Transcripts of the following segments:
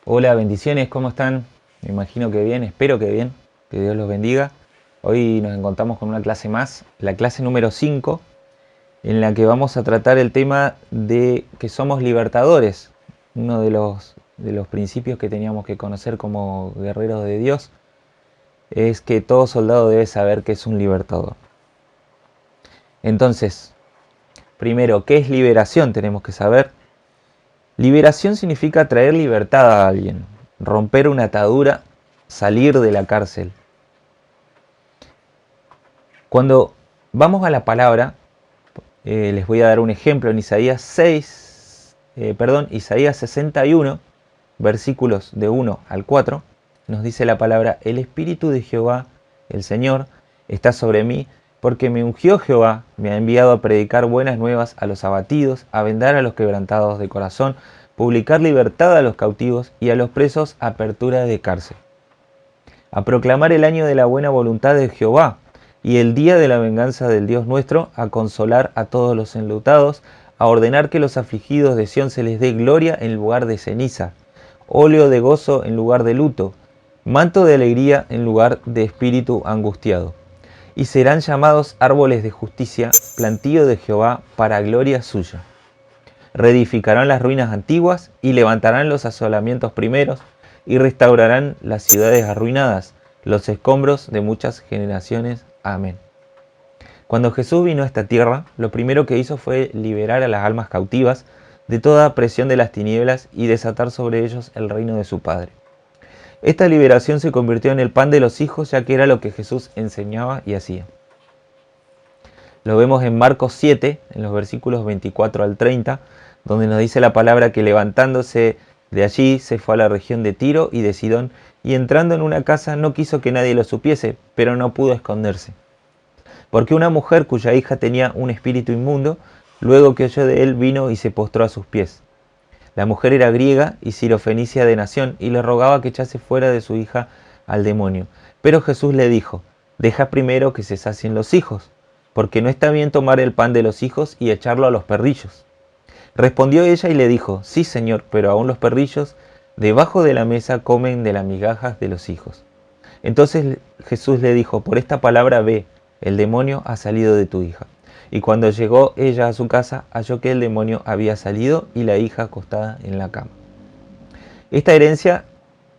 Hola, bendiciones, ¿cómo están? Me imagino que bien, espero que bien, que Dios los bendiga. Hoy nos encontramos con una clase más, la clase número 5, en la que vamos a tratar el tema de que somos libertadores, uno de los principios que teníamos que conocer como guerreros de Dios, es que todo soldado debe saber que es un libertador. Entonces, primero, ¿qué es liberación? Tenemos que saber. Liberación significa traer libertad a alguien, romper una atadura, salir de la cárcel. Cuando vamos a la palabra, les voy a dar un ejemplo en Isaías 61, versículos de 1 al 4, nos dice la palabra: el Espíritu de Jehová, el Señor, está sobre mí, porque me ungió Jehová, me ha enviado a predicar buenas nuevas a los abatidos, a vendar a los quebrantados de corazón, publicar libertad a los cautivos y a los presos apertura de cárcel, a proclamar el año de la buena voluntad de Jehová y el día de la venganza del Dios nuestro, a consolar a todos los enlutados, a ordenar que los afligidos de Sión se les dé gloria en lugar de ceniza, óleo de gozo en lugar de luto, manto de alegría en lugar de espíritu angustiado. Y serán llamados árboles de justicia, plantío de Jehová para gloria suya. Reedificarán las ruinas antiguas y levantarán los asolamientos primeros y restaurarán las ciudades arruinadas, los escombros de muchas generaciones. Amén. Cuando Jesús vino a esta tierra, lo primero que hizo fue liberar a las almas cautivas de toda presión de las tinieblas y desatar sobre ellos el reino de su Padre. Esta liberación se convirtió en el pan de los hijos, ya que era lo que Jesús enseñaba y hacía. Lo vemos en Marcos 7, en los versículos 24 al 30, donde nos dice la palabra que levantándose de allí se fue a la región de Tiro y de Sidón, y entrando en una casa no quiso que nadie lo supiese, pero no pudo esconderse. Porque una mujer cuya hija tenía un espíritu inmundo, luego que oyó de él, vino y se postró a sus pies. La mujer era griega y sirofenicia de nación, y le rogaba que echase fuera de su hija al demonio. Pero Jesús le dijo: deja primero que se sacien los hijos, porque no está bien tomar el pan de los hijos y echarlo a los perrillos. Respondió ella y le dijo: sí, Señor, pero aún los perrillos debajo de la mesa comen de las migajas de los hijos. Entonces Jesús le dijo: por esta palabra ve, el demonio ha salido de tu hija. Y cuando llegó ella a su casa, halló que el demonio había salido y la hija acostada en la cama. Esta herencia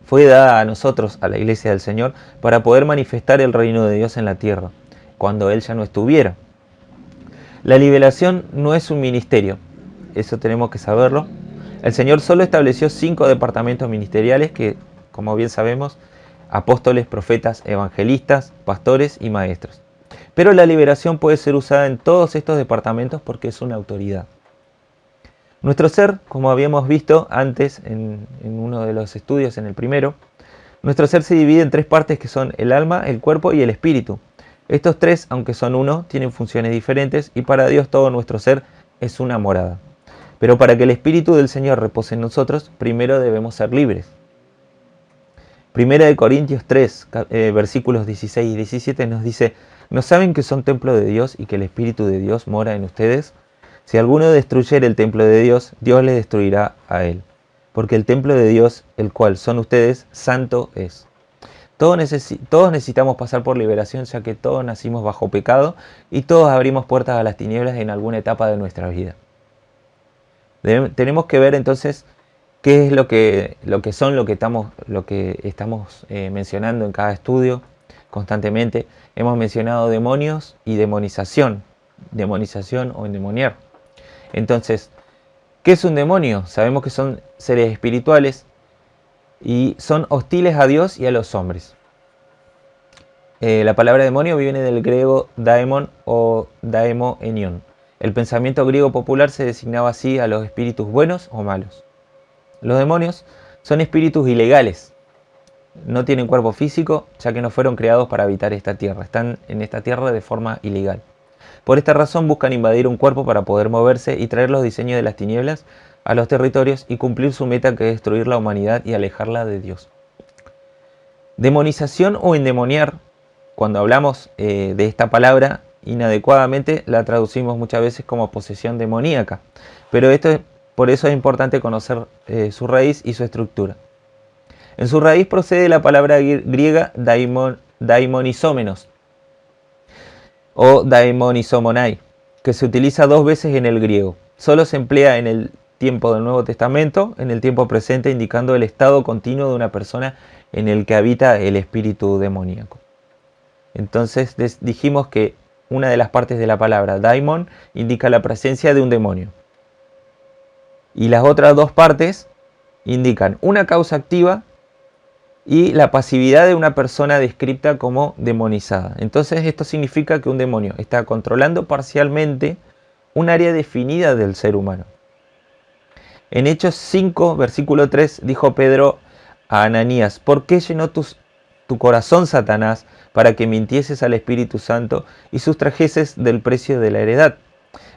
fue dada a nosotros, a la iglesia del Señor, para poder manifestar el reino de Dios en la tierra, cuando Él ya no estuviera. La liberación no es un ministerio, eso tenemos que saberlo. El Señor solo estableció 5 departamentos ministeriales que, como bien sabemos, apóstoles, profetas, evangelistas, pastores y maestros. Pero la liberación puede ser usada en todos estos departamentos porque es una autoridad. Nuestro ser, como habíamos visto antes en uno de los estudios, en el primero, nuestro ser se divide en 3 partes que son el alma, el cuerpo y el espíritu. Estos 3, aunque son uno, tienen funciones diferentes y para Dios todo nuestro ser es una morada. Pero para que el Espíritu del Señor repose en nosotros, primero debemos ser libres. Primera de Corintios 3, versículos 16 y 17 nos dice: ¿no saben que son templo de Dios y que el Espíritu de Dios mora en ustedes? Si alguno destruyere el templo de Dios, Dios le destruirá a él. Porque el templo de Dios, el cual son ustedes, santo es. Todos necesitamos pasar por liberación, ya que todos nacimos bajo pecado y todos abrimos puertas a las tinieblas en alguna etapa de nuestra vida. Tenemos que ver entonces qué es lo que estamos mencionando en cada estudio constantemente. Hemos mencionado demonios y demonización o endemoniar. Entonces, ¿qué es un demonio? Sabemos que son seres espirituales y son hostiles a Dios y a los hombres. La palabra demonio viene del griego daemon o daemonion. El pensamiento griego popular se designaba así a los espíritus buenos o malos. Los demonios son espíritus ilegales. No tienen cuerpo físico, ya que no fueron creados para habitar esta tierra. Están en esta tierra de forma ilegal. Por esta razón buscan invadir un cuerpo para poder moverse y traer los diseños de las tinieblas a los territorios y cumplir su meta, que es destruir la humanidad y alejarla de Dios. Demonización o endemoniar, cuando hablamos de esta palabra, inadecuadamente la traducimos muchas veces como posesión demoníaca. Pero por eso es importante conocer su raíz y su estructura. En su raíz procede la palabra griega daimonisómenos o daimonisomonai, que se utiliza 2 veces en el griego. Solo se emplea en el tiempo del Nuevo Testamento, en el tiempo presente, indicando el estado continuo de una persona en el que habita el espíritu demoníaco. Entonces dijimos que una de las partes de la palabra daimon indica la presencia de un demonio. Y las otras 2 partes indican una causa activa y la pasividad de una persona descrita como demonizada. Entonces esto significa que un demonio está controlando parcialmente un área definida del ser humano. En Hechos 5, versículo 3, dijo Pedro a Ananías: ¿por qué llenó tu corazón Satanás para que mintieses al Espíritu Santo y sustrajeses del precio de la heredad?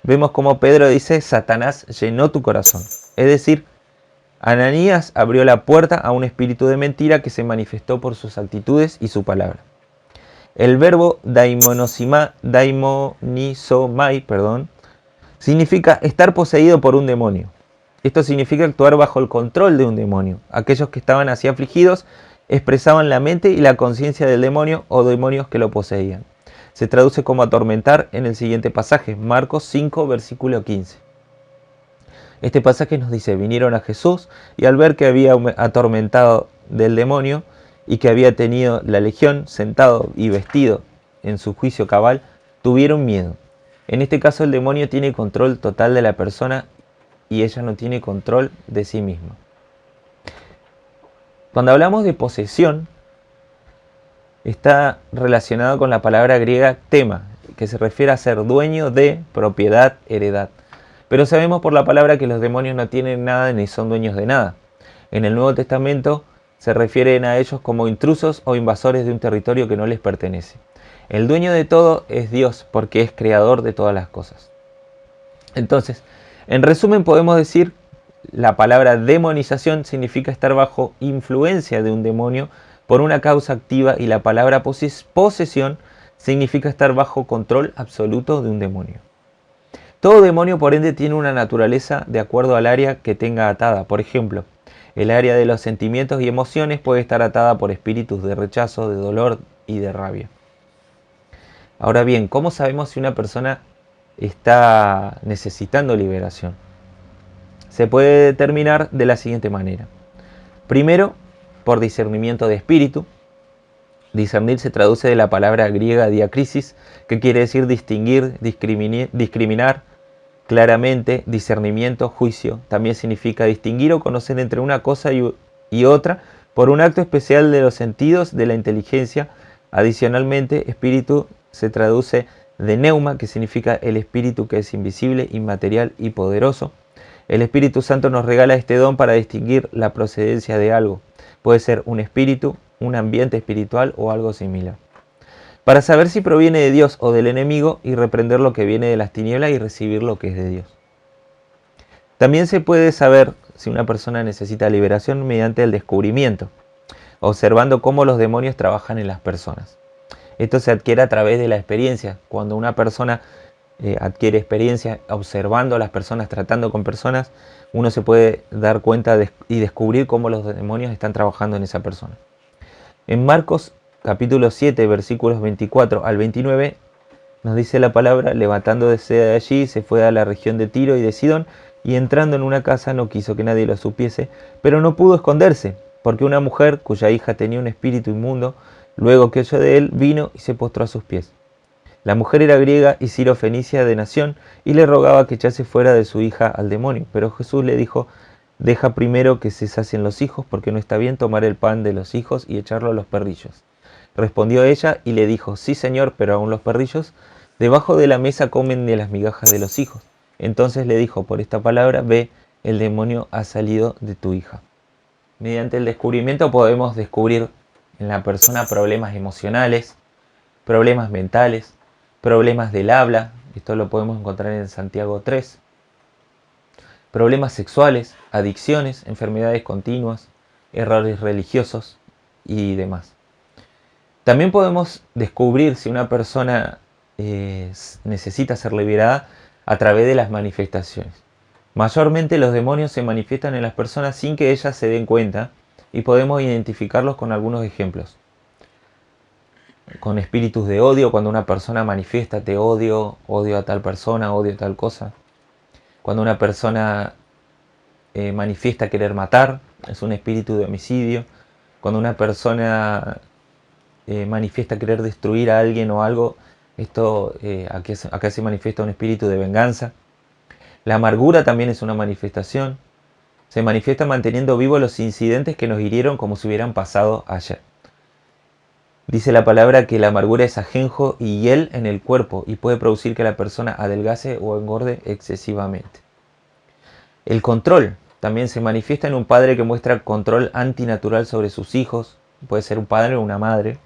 Vemos como Pedro dice: Satanás llenó tu corazón. Es decir, Ananías abrió la puerta a un espíritu de mentira que se manifestó por sus actitudes y su palabra. El verbo daimonizomai, significa estar poseído por un demonio. Esto significa actuar bajo el control de un demonio. Aquellos que estaban así afligidos expresaban la mente y la conciencia del demonio o demonios que lo poseían. Se traduce como atormentar en el siguiente pasaje, Marcos 5, versículo 15. Este pasaje nos dice: vinieron a Jesús y al ver que había atormentado del demonio y que había tenido la legión sentado y vestido en su juicio cabal, tuvieron miedo. En este caso el demonio tiene control total de la persona y ella no tiene control de sí misma. Cuando hablamos de posesión, está relacionado con la palabra griega tema, que se refiere a ser dueño de, propiedad, heredad. Pero sabemos por la palabra que los demonios no tienen nada ni son dueños de nada. En el Nuevo Testamento se refieren a ellos como intrusos o invasores de un territorio que no les pertenece. El dueño de todo es Dios, porque es creador de todas las cosas. Entonces, en resumen podemos decir, la palabra demonización significa estar bajo influencia de un demonio por una causa activa, y la palabra posesión significa estar bajo control absoluto de un demonio. Todo demonio, por ende, tiene una naturaleza de acuerdo al área que tenga atada. Por ejemplo, el área de los sentimientos y emociones puede estar atada por espíritus de rechazo, de dolor y de rabia. Ahora bien, ¿cómo sabemos si una persona está necesitando liberación? Se puede determinar de la siguiente manera. Primero, por discernimiento de espíritu. Discernir se traduce de la palabra griega diacrisis, que quiere decir distinguir, discriminar claramente, discernimiento, juicio. También significa distinguir o conocer entre una cosa y otra por un acto especial de los sentidos, de la inteligencia. Adicionalmente, espíritu se traduce de neuma, que significa el espíritu que es invisible, inmaterial y poderoso. El Espíritu Santo nos regala este don para distinguir la procedencia de algo. Puede ser un espíritu, un ambiente espiritual o algo similar. Para saber si proviene de Dios o del enemigo, y reprender lo que viene de las tinieblas y recibir lo que es de Dios. También se puede saber si una persona necesita liberación mediante el descubrimiento, observando cómo los demonios trabajan en las personas. Esto se adquiere a través de la experiencia. Cuando una persona adquiere experiencia observando a las personas, tratando con personas, uno se puede dar cuenta y descubrir cómo los demonios están trabajando en esa persona. En Marcos capítulo 7, versículos 24 al 29, nos dice la palabra: levantándose de allí, se fue a la región de Tiro y de Sidón, y entrando en una casa no quiso que nadie lo supiese, pero no pudo esconderse, porque una mujer cuya hija tenía un espíritu inmundo, luego que oyó de él, vino y se postró a sus pies. La mujer era griega y sirofenicia de nación, y le rogaba que echase fuera de su hija al demonio. Pero Jesús le dijo: deja primero que se sacien los hijos, porque no está bien tomar el pan de los hijos y echarlo a los perrillos. Respondió ella y le dijo: sí, Señor, pero aún los perrillos debajo de la mesa comen de las migajas de los hijos. Entonces le dijo: por esta palabra, ve, el demonio ha salido de tu hija. Mediante el descubrimiento podemos descubrir en la persona problemas emocionales, problemas mentales, problemas del habla. Esto lo podemos encontrar en Santiago 3. Problemas sexuales, adicciones, enfermedades continuas, errores religiosos y demás. También podemos descubrir si una persona necesita ser liberada a través de las manifestaciones. Mayormente los demonios se manifiestan en las personas sin que ellas se den cuenta, y podemos identificarlos con algunos ejemplos. Con espíritus de odio, cuando una persona manifiesta te odio, odio a tal persona, odio a tal cosa. Cuando una persona manifiesta querer matar, es un espíritu de homicidio. Cuando una persona manifiesta querer destruir a alguien o algo, esto acá se manifiesta un espíritu de venganza. La amargura también es una manifestación. Se manifiesta manteniendo vivos los incidentes que nos hirieron como si hubieran pasado ayer. Dice la palabra que la amargura es ajenjo y hiel en el cuerpo y puede producir que la persona adelgace o engorde excesivamente. El control también se manifiesta en un padre que muestra control antinatural sobre sus hijos. Puede ser un padre o una madre.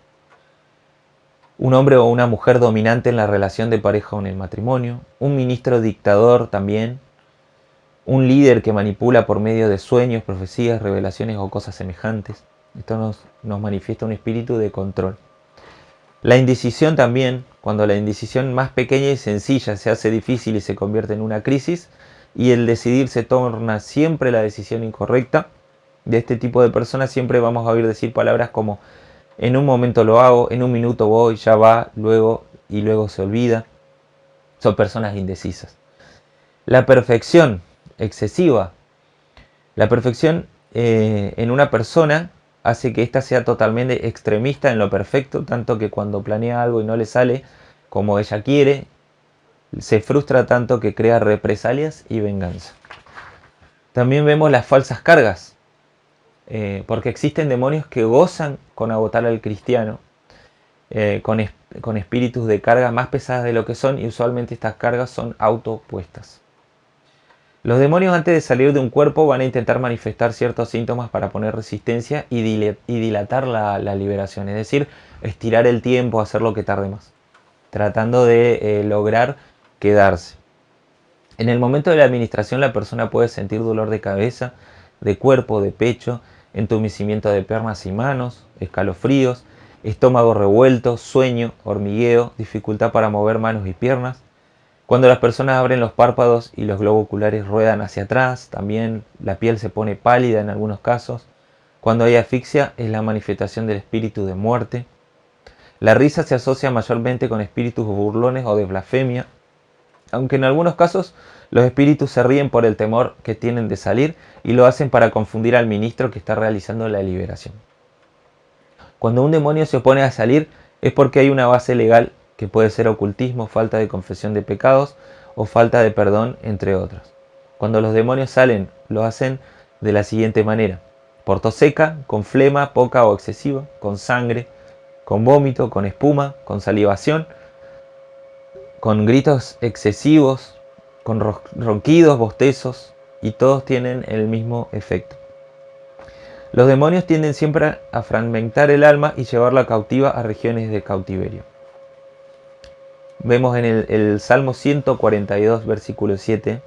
Un hombre o una mujer dominante en la relación de pareja o en el matrimonio. Un ministro dictador también. Un líder que manipula por medio de sueños, profecías, revelaciones o cosas semejantes. Esto nos manifiesta un espíritu de control. La indecisión también, cuando la indecisión más pequeña y sencilla se hace difícil y se convierte en una crisis, y el decidir se torna siempre la decisión incorrecta. De este tipo de personas siempre vamos a oír decir palabras como en un momento lo hago, en un minuto voy, ya va, luego y luego se olvida. Son personas indecisas. La perfección excesiva. La perfección en una persona hace que ésta sea totalmente extremista en lo perfecto, tanto que cuando planea algo y no le sale como ella quiere, se frustra tanto que crea represalias y venganza. También vemos las falsas cargas, porque existen demonios que gozan con agotar al cristiano, con espíritus de carga más pesadas de lo que son, y usualmente estas cargas son autopuestas. Los demonios, antes de salir de un cuerpo, van a intentar manifestar ciertos síntomas para poner resistencia y dilatar la liberación, es decir, estirar el tiempo, hacer lo que tarde más, tratando de lograr quedarse. En el momento de la administración, la persona puede sentir dolor de cabeza, de cuerpo, de pecho, entumecimiento de piernas y manos, escalofríos, estómago revuelto, sueño, hormigueo, dificultad para mover manos y piernas. Cuando las personas abren los párpados y los globos oculares ruedan hacia atrás, también la piel se pone pálida en algunos casos. Cuando hay asfixia, es la manifestación del espíritu de muerte. La risa se asocia mayormente con espíritus burlones o de blasfemia, aunque en algunos casos los espíritus se ríen por el temor que tienen de salir y lo hacen para confundir al ministro que está realizando la liberación. Cuando un demonio se opone a salir es porque hay una base legal, que puede ser ocultismo, falta de confesión de pecados o falta de perdón, entre otros. Cuando los demonios salen, lo hacen de la siguiente manera: por tos seca, con flema poca o excesiva, con sangre, con vómito, con espuma, con salivación, con gritos excesivos, con ronquidos, bostezos, y todos tienen el mismo efecto. Los demonios tienden siempre a fragmentar el alma y llevarla cautiva a regiones de cautiverio. Vemos en el Salmo 142, versículo 7,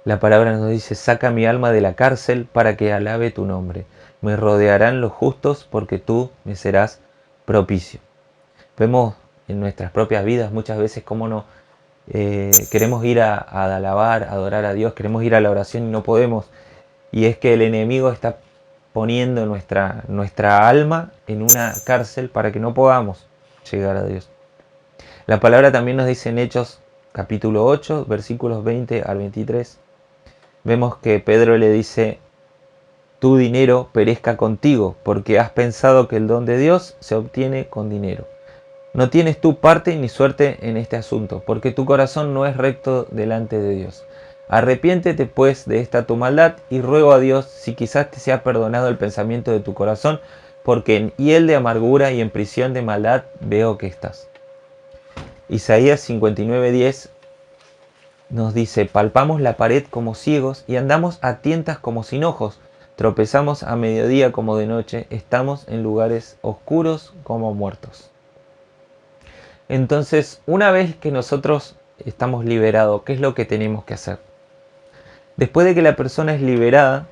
la palabra nos dice: saca mi alma de la cárcel para que alabe tu nombre. Me rodearán los justos porque tú me serás propicio. Vemos en nuestras propias vidas muchas veces cómo no queremos ir a alabar, a adorar a Dios, queremos ir a la oración y no podemos. Y es que el enemigo está poniendo nuestra alma en una cárcel para que no podamos llegar a Dios. La palabra también nos dice en Hechos capítulo 8, versículos 20 al 23. Vemos que Pedro le dice: tu dinero perezca contigo, porque has pensado que el don de Dios se obtiene con dinero. No tienes tú parte ni suerte en este asunto, porque tu corazón no es recto delante de Dios. Arrepiéntete pues de esta tu maldad y ruego a Dios si quizás te sea perdonado el pensamiento de tu corazón, porque en hiel de amargura y en prisión de maldad veo que estás. Isaías 59:10 nos dice: palpamos la pared como ciegos y andamos a tientas como sin ojos, tropezamos a mediodía como de noche, estamos en lugares oscuros como muertos. Entonces, una vez que nosotros estamos liberados, ¿qué es lo que tenemos que hacer? Después de que la persona es liberada,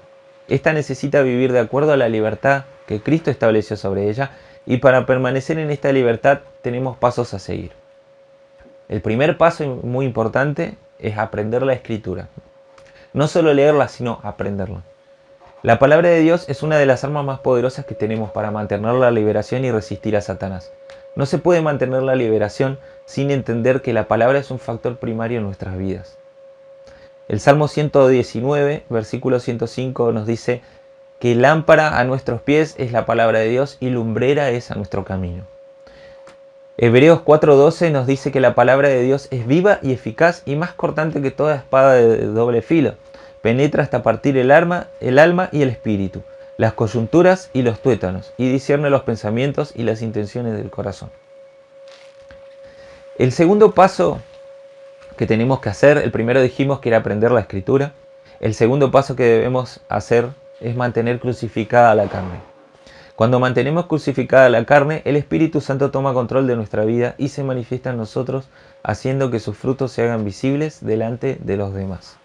ésta necesita vivir de acuerdo a la libertad que Cristo estableció sobre ella, y para permanecer en esta libertad tenemos pasos a seguir. El primer paso muy importante es aprender la Escritura. No solo leerla, sino aprenderla. La palabra de Dios es una de las armas más poderosas que tenemos para mantener la liberación y resistir a Satanás. No se puede mantener la liberación sin entender que la palabra es un factor primario en nuestras vidas. El Salmo 119, versículo 105 nos dice que lámpara a nuestros pies es la palabra de Dios y lumbrera es a nuestro camino. Hebreos 4:12 nos dice que la palabra de Dios es viva y eficaz y más cortante que toda espada de doble filo. Penetra hasta partir el alma y el espíritu, las coyunturas y los tuétanos, y discierne los pensamientos y las intenciones del corazón. El segundo paso que tenemos que hacer, el primero dijimos que era aprender la escritura. El segundo paso que debemos hacer es mantener crucificada la carne. Cuando mantenemos crucificada la carne, el Espíritu Santo toma control de nuestra vida y se manifiesta en nosotros, haciendo que sus frutos se hagan visibles delante de los demás.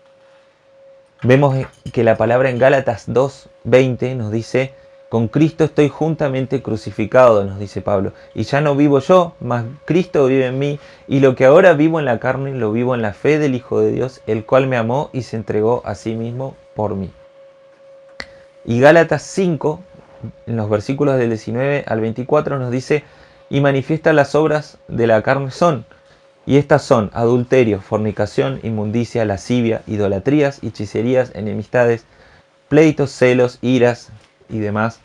Vemos que la palabra en Gálatas 2:20 nos dice: con Cristo estoy juntamente crucificado, nos dice Pablo, y ya no vivo yo, mas Cristo vive en mí, y lo que ahora vivo en la carne, lo vivo en la fe del Hijo de Dios, el cual me amó y se entregó a sí mismo por mí. Y Gálatas 5, en los versículos del 19 al 24, nos dice: y manifiesta las obras de la carne son, y estas son adulterio, fornicación, inmundicia, lascivia, idolatrías, hechicerías, enemistades, pleitos, celos, iras y demás.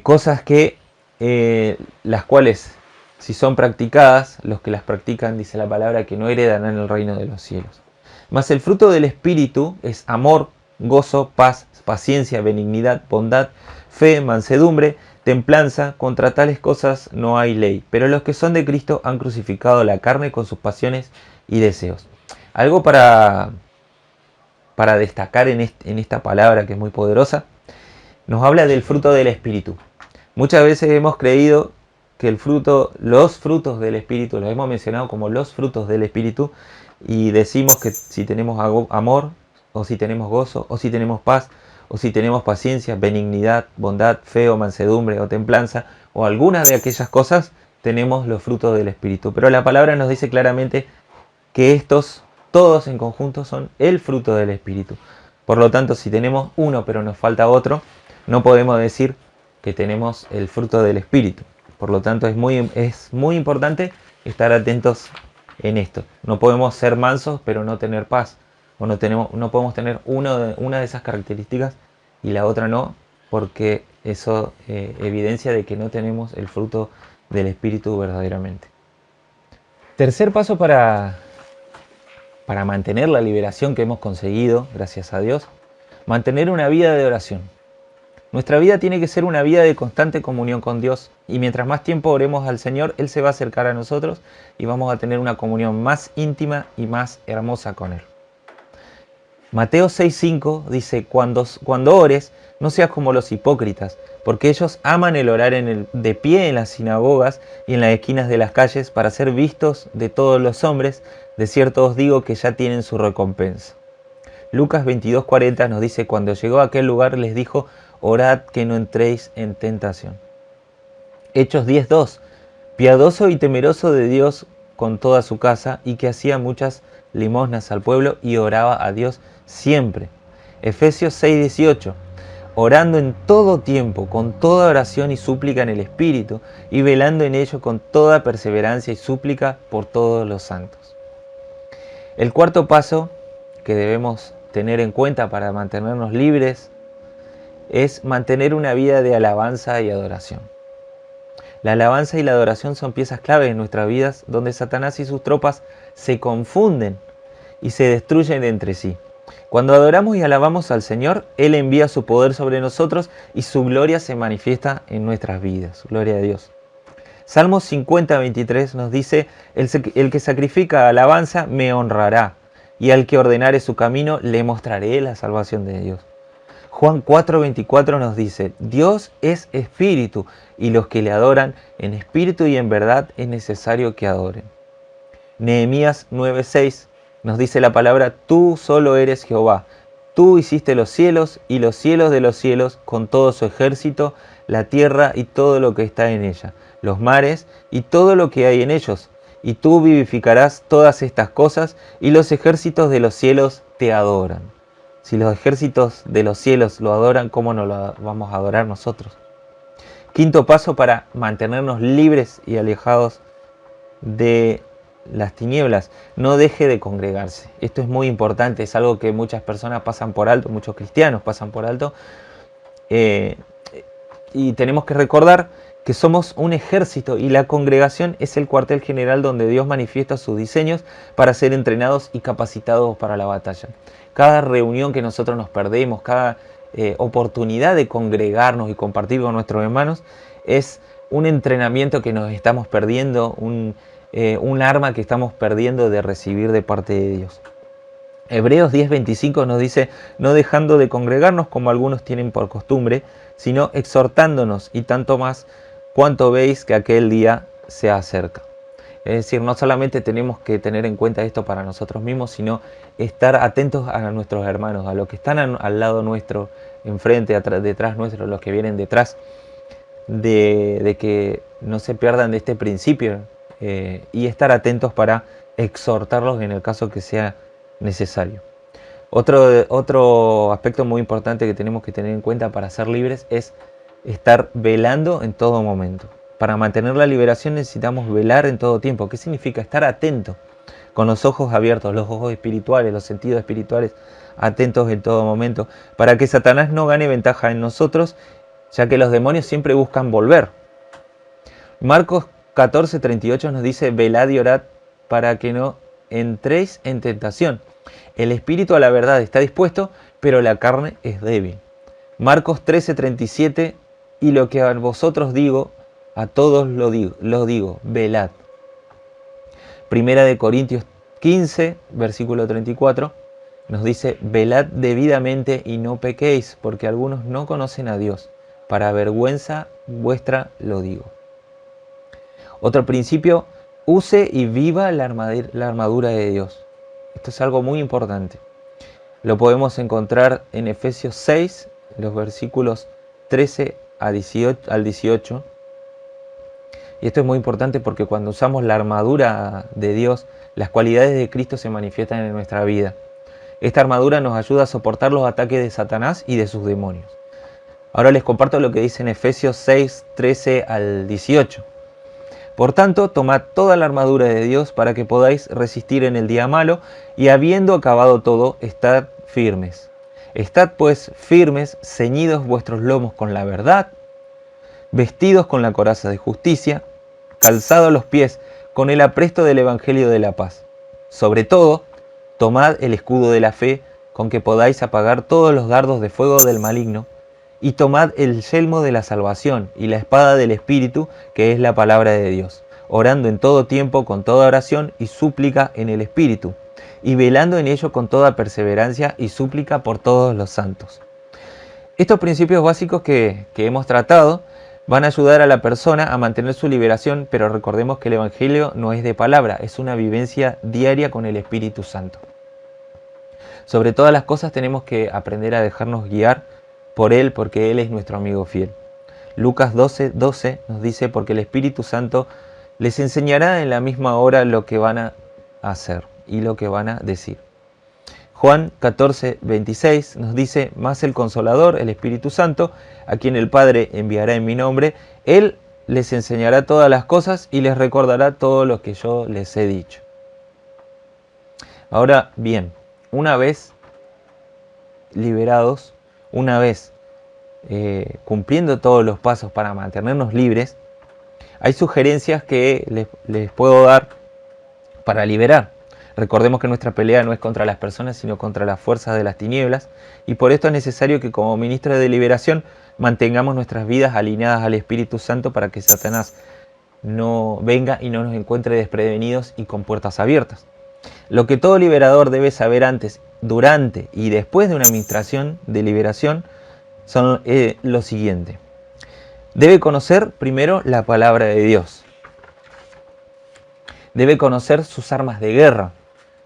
Cosas que las cuales, si son practicadas, los que las practican, dice la palabra, que no heredarán el reino de los cielos. Mas el fruto del Espíritu es amor, gozo, paz, paciencia, benignidad, bondad, fe, mansedumbre, templanza. Contra tales cosas no hay ley. Pero los que son de Cristo han crucificado la carne con sus pasiones y deseos. Algo para destacar en esta palabra que es muy poderosa, nos habla del fruto del Espíritu. Muchas veces hemos creído que los frutos del Espíritu, los hemos mencionado como los frutos del Espíritu, y decimos que si tenemos amor, o si tenemos gozo, o si tenemos paz, o si tenemos paciencia, benignidad, bondad, fe o mansedumbre o templanza, o alguna de aquellas cosas, tenemos los frutos del Espíritu. Pero la palabra nos dice claramente que estos todos en conjunto son el fruto del Espíritu. Por lo tanto, si tenemos uno pero nos falta otro, no podemos decir que tenemos el fruto del Espíritu. Por lo tanto, es muy importante estar atentos en esto. No podemos ser mansos pero no tener paz. O no podemos tener una de esas características y la otra no, porque eso evidencia de que no tenemos el fruto del Espíritu verdaderamente. Tercer paso para mantener la liberación que hemos conseguido, gracias a Dios: mantener una vida de oración. Nuestra vida tiene que ser una vida de constante comunión con Dios, y mientras más tiempo oremos al Señor, Él se va a acercar a nosotros y vamos a tener una comunión más íntima y más hermosa con Él. Mateo 6:5 dice: cuando ores, no seas como los hipócritas, porque ellos aman el orar de pie en las sinagogas y en las esquinas de las calles para ser vistos de todos los hombres. De cierto os digo que ya tienen su recompensa. Lucas 22:40 nos dice: cuando llegó a aquel lugar les dijo: orad que no entréis en tentación. Hechos 10:2: piadoso y temeroso de Dios con toda su casa, y que hacía muchas limosnas al pueblo y oraba a Dios siempre. Efesios 6:18: orando en todo tiempo, con toda oración y súplica en el Espíritu, y velando en ello con toda perseverancia y súplica por todos los santos. El cuarto paso que debemos tener en cuenta para mantenernos libres es mantener una vida de alabanza y adoración. La alabanza y la adoración son piezas clave en nuestras vidas, donde Satanás y sus tropas se confunden y se destruyen entre sí. Cuando adoramos y alabamos al Señor, Él envía su poder sobre nosotros y su gloria se manifiesta en nuestras vidas. Gloria a Dios. Salmos 50:23 nos dice: el que sacrifica alabanza me honrará, y al que ordenare su camino le mostraré la salvación de Dios. Juan 4:24 nos dice: Dios es espíritu, y los que le adoran en espíritu y en verdad es necesario que adoren. Nehemías 9:6 nos dice la palabra: tú solo eres Jehová, tú hiciste los cielos y los cielos de los cielos con todo su ejército, la tierra y todo lo que está en ella, los mares y todo lo que hay en ellos, y tú vivificarás todas estas cosas, y los ejércitos de los cielos te adoran. Si los ejércitos de los cielos lo adoran, ¿cómo no lo vamos a adorar nosotros? Quinto paso para mantenernos libres y alejados de las tinieblas: no deje de congregarse. Esto es muy importante, es algo que muchas personas pasan por alto, muchos cristianos pasan por alto, y tenemos que recordar que somos un ejército y la congregación es el cuartel general donde Dios manifiesta sus diseños para ser entrenados y capacitados para la batalla. Cada reunión que nosotros nos perdemos, cada oportunidad de congregarnos y compartir con nuestros hermanos es un entrenamiento que nos estamos perdiendo, un arma que estamos perdiendo de recibir de parte de Dios. Hebreos 10:25 nos dice: no dejando de congregarnos como algunos tienen por costumbre, sino exhortándonos, y tanto más cuanto veis que aquel día se acerca. Es decir, no solamente tenemos que tener en cuenta esto para nosotros mismos, sino estar atentos a nuestros hermanos, a los que están al lado nuestro, enfrente, detrás nuestro, los que vienen detrás, de que no se pierdan de este principio, y estar atentos para exhortarlos en el caso que sea necesario. Otro aspecto muy importante que tenemos que tener en cuenta para ser libres es estar velando en todo momento. Para mantener la liberación necesitamos velar en todo tiempo. ¿Qué significa? Estar atento, con los ojos abiertos, los ojos espirituales, los sentidos espirituales atentos en todo momento, para que Satanás no gane ventaja en nosotros, ya que los demonios siempre buscan volver. Marcos 14:38 nos dice: velad y orad para que no entréis en tentación. El espíritu a la verdad está dispuesto, pero la carne es débil. Marcos 13:37: y lo que a vosotros digo, a todos lo digo, velad. Primera de Corintios 15, versículo 34, nos dice: velad debidamente y no pequéis, porque algunos no conocen a Dios. Para vergüenza vuestra lo digo. Otro principio: use y viva la armadura de Dios. Esto es algo muy importante. Lo podemos encontrar en Efesios 6, los versículos 13 al 18. Y esto es muy importante porque cuando usamos la armadura de Dios, las cualidades de Cristo se manifiestan en nuestra vida. Esta armadura nos ayuda a soportar los ataques de Satanás y de sus demonios. Ahora les comparto lo que dice en Efesios 6, 13 al 18. Por tanto, tomad toda la armadura de Dios para que podáis resistir en el día malo, y habiendo acabado todo, estad firmes. Estad pues firmes, ceñidos vuestros lomos con la verdad, vestidos con la coraza de justicia, calzados los pies con el apresto del evangelio de la paz. Sobre todo, tomad el escudo de la fe, con que podáis apagar todos los dardos de fuego del maligno, y tomad el yelmo de la salvación y la espada del Espíritu, que es la palabra de Dios, orando en todo tiempo con toda oración y súplica en el Espíritu, y velando en ello con toda perseverancia y súplica por todos los santos. Estos principios básicos que hemos tratado van a ayudar a la persona a mantener su liberación, pero recordemos que el Evangelio no es de palabra, es una vivencia diaria con el Espíritu Santo. Sobre todas las cosas tenemos que aprender a dejarnos guiar por Él, porque Él es nuestro amigo fiel. Lucas 12:12 nos dice: porque el Espíritu Santo les enseñará en la misma hora lo que van a hacer y lo que van a decir. Juan 14:26 nos dice: mas el Consolador, el Espíritu Santo, a quien el Padre enviará en mi nombre, Él les enseñará todas las cosas y les recordará todo lo que yo les he dicho. Ahora bien, una vez liberados, una vez cumpliendo todos los pasos para mantenernos libres, hay sugerencias que les puedo dar para liberar. Recordemos que nuestra pelea no es contra las personas, sino contra las fuerzas de las tinieblas, y por esto es necesario que como ministros de liberación mantengamos nuestras vidas alineadas al Espíritu Santo para que Satanás no venga y no nos encuentre desprevenidos y con puertas abiertas. Lo que todo liberador debe saber antes, durante y después de una administración de liberación son lo siguiente. Debe conocer primero la palabra de Dios. Debe conocer sus armas de guerra.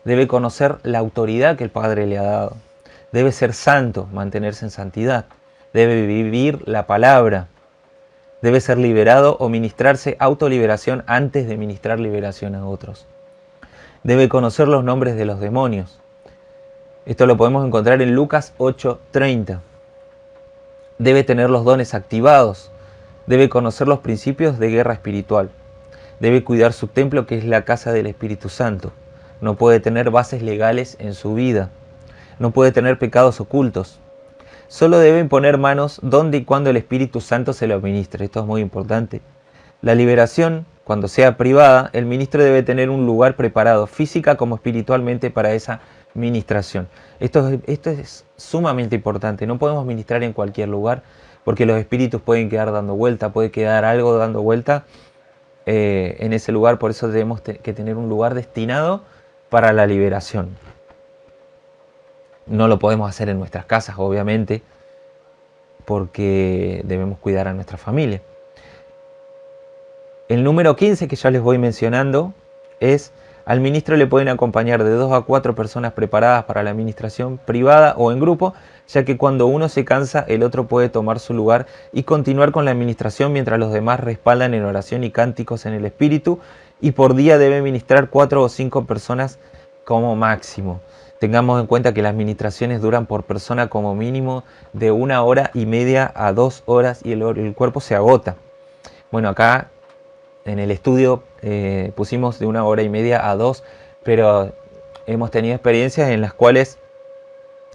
Debe conocer la autoridad que el Padre le ha dado. Debe ser santo, mantenerse en santidad. Debe vivir la palabra. Debe ser liberado o ministrarse autoliberación antes de ministrar liberación a otros. Debe conocer los nombres de los demonios. Esto lo podemos encontrar en Lucas 8:30. Debe tener los dones activados, debe conocer los principios de guerra espiritual, debe cuidar su templo, que es la casa del Espíritu Santo. No puede tener bases legales en su vida, no puede tener pecados ocultos. Solo debe imponer manos donde y cuando el Espíritu Santo se lo administre. Esto es muy importante. La liberación, cuando sea privada, el ministro debe tener un lugar preparado, física como espiritualmente, para esa ministración. Esto es sumamente importante. No podemos ministrar en cualquier lugar, porque los espíritus pueden quedar dando vuelta, puede quedar algo dando vuelta en ese lugar. Por eso tenemos que tener un lugar destinado para la liberación. No lo podemos hacer en nuestras casas, obviamente, porque debemos cuidar a nuestra familia. El número 15 que ya les voy mencionando es: al ministro le pueden acompañar de 2 a 4 personas preparadas para la administración privada o en grupo, ya que cuando uno se cansa, el otro puede tomar su lugar y continuar con la administración mientras los demás respaldan en oración y cánticos en el espíritu, y por día debe ministrar 4 o 5 personas como máximo. Tengamos en cuenta que las ministraciones duran por persona como mínimo de 1 hora y media a 2 horas y el cuerpo se agota. Bueno, acá en el estudio pusimos de 1 hora y media a 2, pero hemos tenido experiencias en las cuales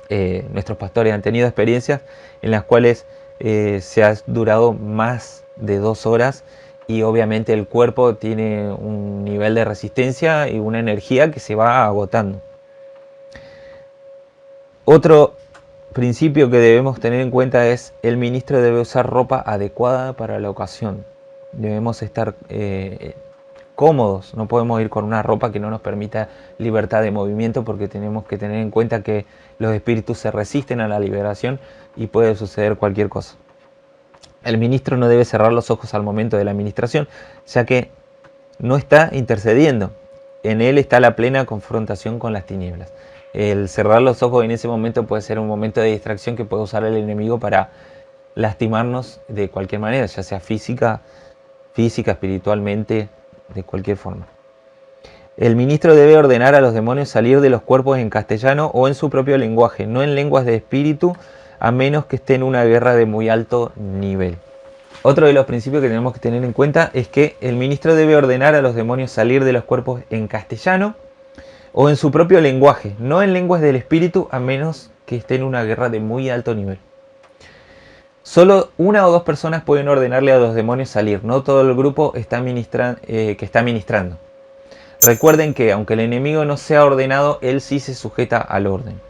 nuestros pastores han tenido experiencias en las cuales se ha durado más de 2 horas, y obviamente el cuerpo tiene un nivel de resistencia y una energía que se va agotando. Otro principio que debemos tener en cuenta es: el ministro debe usar ropa adecuada para la ocasión. Debemos estar cómodos, no podemos ir con una ropa que no nos permita libertad de movimiento, porque tenemos que tener en cuenta que los espíritus se resisten a la liberación y puede suceder cualquier cosa. El ministro no debe cerrar los ojos al momento de la administración, ya que no está intercediendo. En él está la plena confrontación con las tinieblas. El cerrar los ojos en ese momento puede ser un momento de distracción que puede usar el enemigo para lastimarnos de cualquier manera, ya sea física, espiritualmente, de cualquier forma. El ministro debe ordenar a los demonios salir de los cuerpos en castellano o en su propio lenguaje, no en lenguas de espíritu, a menos que esté en una guerra de muy alto nivel. Otro de los principios que tenemos que tener en cuenta es que el ministro debe ordenar a los demonios salir de los cuerpos en castellano o en su propio lenguaje, no en lenguas del espíritu, a menos que esté en una guerra de muy alto nivel. Solo 1 o 2 personas pueden ordenarle a los demonios salir, no todo el grupo que está ministrando. Recuerden que aunque el enemigo no sea ordenado, él sí se sujeta al orden.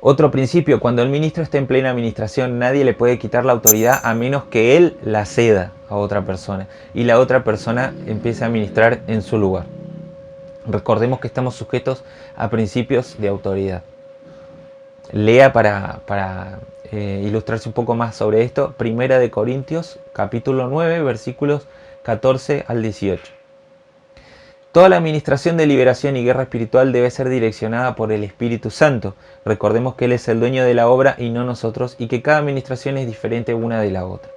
Otro principio: cuando el ministro está en plena administración, nadie le puede quitar la autoridad a menos que él la ceda a otra persona y la otra persona empiece a ministrar en su lugar. Recordemos que estamos sujetos a principios de autoridad. Lea para ilustrarse un poco más sobre esto, 1 Corintios capítulo 9, versículos 14 al 18. Toda la administración de liberación y guerra espiritual debe ser direccionada por el Espíritu Santo. Recordemos que Él es el dueño de la obra y no nosotros, y que cada administración es diferente una de la otra.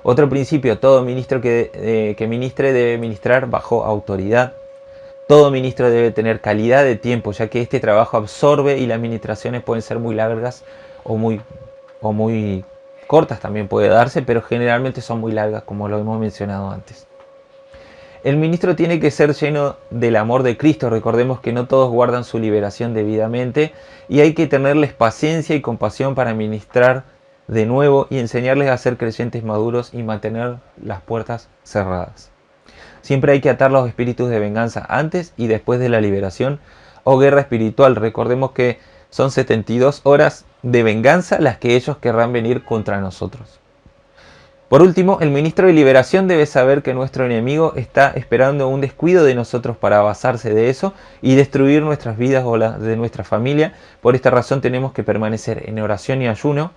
Otro principio: todo ministro que ministre debe ministrar bajo autoridad. Todo ministro debe tener calidad de tiempo, ya que este trabajo absorbe y las ministraciones pueden ser muy largas o muy cortas, también puede darse, pero generalmente son muy largas, como lo hemos mencionado antes. El ministro tiene que ser lleno del amor de Cristo. Recordemos que no todos guardan su liberación debidamente y hay que tenerles paciencia y compasión para ministrar de nuevo y enseñarles a ser creyentes maduros y mantener las puertas cerradas. Siempre hay que atar los espíritus de venganza antes y después de la liberación o guerra espiritual. Recordemos que son 72 horas de venganza las que ellos querrán venir contra nosotros. Por último, el ministro de liberación debe saber que nuestro enemigo está esperando un descuido de nosotros para basarse de eso y destruir nuestras vidas o las de nuestra familia. Por esta razón tenemos que permanecer en oración y ayuno,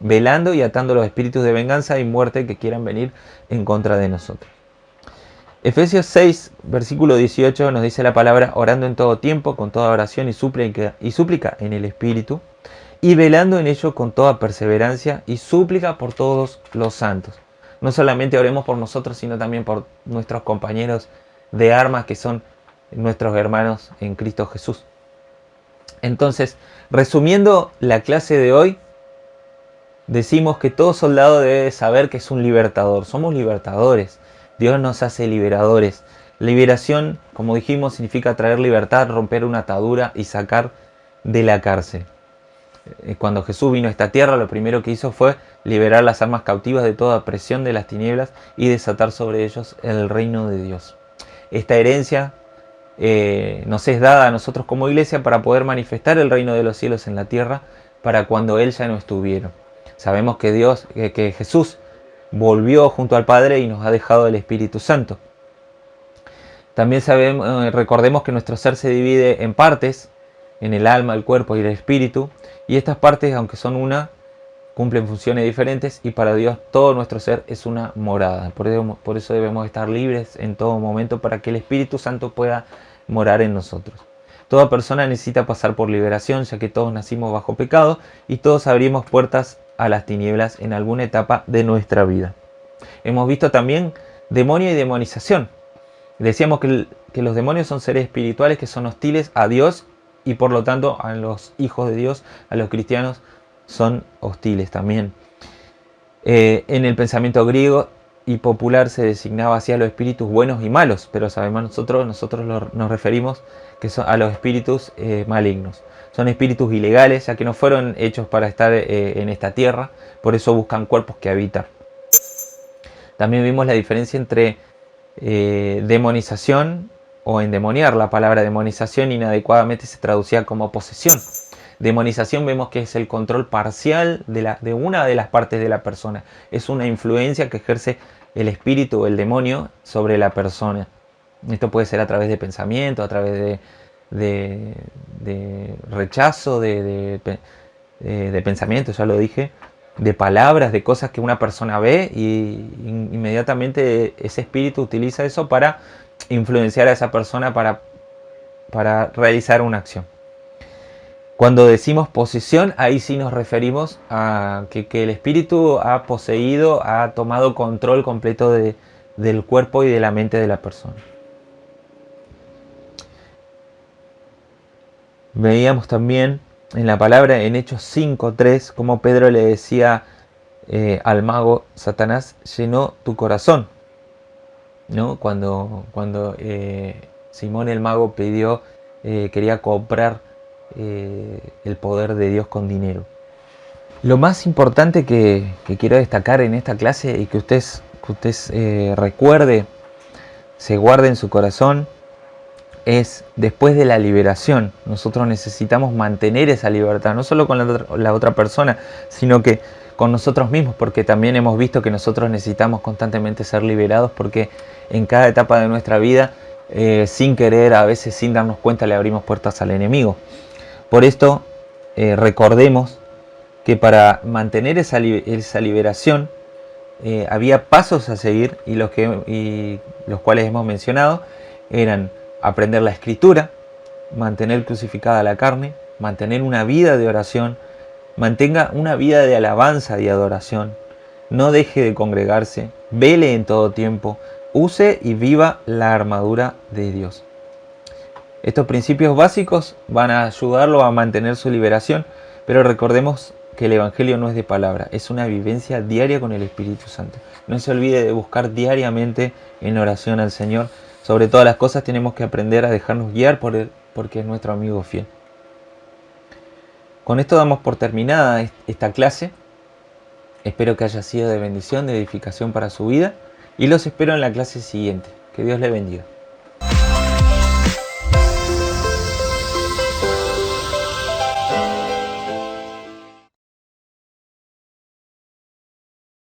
velando y atando los espíritus de venganza y muerte que quieran venir en contra de nosotros. Efesios 6, versículo 18 nos dice la palabra: orando en todo tiempo, con toda oración y súplica en el Espíritu, y velando en ello con toda perseverancia y súplica por todos los santos. No solamente oremos por nosotros, sino también por nuestros compañeros de armas, que son nuestros hermanos en Cristo Jesús. Entonces, resumiendo la clase de hoy, decimos que todo soldado debe saber que es un libertador. Somos libertadores. Dios nos hace liberadores. Liberación, como dijimos, significa traer libertad, romper una atadura y sacar de la cárcel. Cuando Jesús vino a esta tierra, lo primero que hizo fue liberar las almas cautivas de toda presión de las tinieblas y desatar sobre ellos el reino de Dios. Esta herencia nos es dada a nosotros como iglesia para poder manifestar el reino de los cielos en la tierra para cuando Él ya no estuviera. Sabemos que que Jesús volvió junto al Padre y nos ha dejado el Espíritu Santo. También recordemos que nuestro ser se divide en partes, en el alma, el cuerpo y el espíritu, y estas partes, aunque son una, cumplen funciones diferentes, y para Dios todo nuestro ser es una morada. Por eso debemos estar libres en todo momento para que el Espíritu Santo pueda morar en nosotros. Toda persona necesita pasar por liberación, ya que todos nacimos bajo pecado y todos abrimos puertas a las tinieblas en alguna etapa de nuestra vida. Hemos visto también demonio y demonización. Decíamos que los demonios son seres espirituales que son hostiles a Dios y por lo tanto a los hijos de Dios, a los cristianos, son hostiles también. En el pensamiento griego y popular se designaba así a los espíritus buenos y malos, pero sabemos nosotros nos referimos a los espíritus malignos. Son espíritus ilegales, ya que no fueron hechos para estar en esta tierra, por eso buscan cuerpos que habitar. También vimos la diferencia entre demonización o endemoniar. La palabra demonización inadecuadamente se traducía como posesión. Demonización vemos que es el control parcial de una de las partes de la persona. Es una influencia que ejerce el espíritu o el demonio sobre la persona. Esto puede ser a través de pensamiento, a través de rechazo, de pensamiento, ya lo dije, de palabras, de cosas que una persona ve y inmediatamente ese espíritu utiliza eso para influenciar a esa persona para realizar una acción. Cuando decimos posesión, ahí sí nos referimos a que el espíritu ha poseído, ha tomado control completo del cuerpo y de la mente de la persona. Veíamos también en la palabra en Hechos 5:3 como Pedro le decía al mago: Satanás llenó tu corazón, ¿no? Cuando Simón el mago quería comprar el poder de Dios con dinero. Lo más importante que quiero destacar en esta clase y que usted recuerde, se guarde en su corazón, es después de la liberación. Nosotros necesitamos mantener esa libertad, no solo con la otra persona, sino que con nosotros mismos, porque también hemos visto que nosotros necesitamos constantemente ser liberados, porque en cada etapa de nuestra vida, sin querer, a veces sin darnos cuenta, le abrimos puertas al enemigo. Por esto, recordemos que para mantener esa liberación había pasos a seguir, y los cuales hemos mencionado eran aprender la escritura, mantener crucificada la carne, mantener una vida de oración, mantenga una vida de alabanza y adoración, no deje de congregarse, vele en todo tiempo, use y viva la armadura de Dios. Estos principios básicos van a ayudarlo a mantener su liberación, pero recordemos que el Evangelio no es de palabra, es una vivencia diaria con el Espíritu Santo. No se olvide de buscar diariamente en oración al Señor. Sobre todas las cosas tenemos que aprender a dejarnos guiar por Él, porque es nuestro amigo fiel. Con esto damos por terminada esta clase. Espero que haya sido de bendición, de edificación para su vida, y los espero en la clase siguiente. Que Dios le bendiga.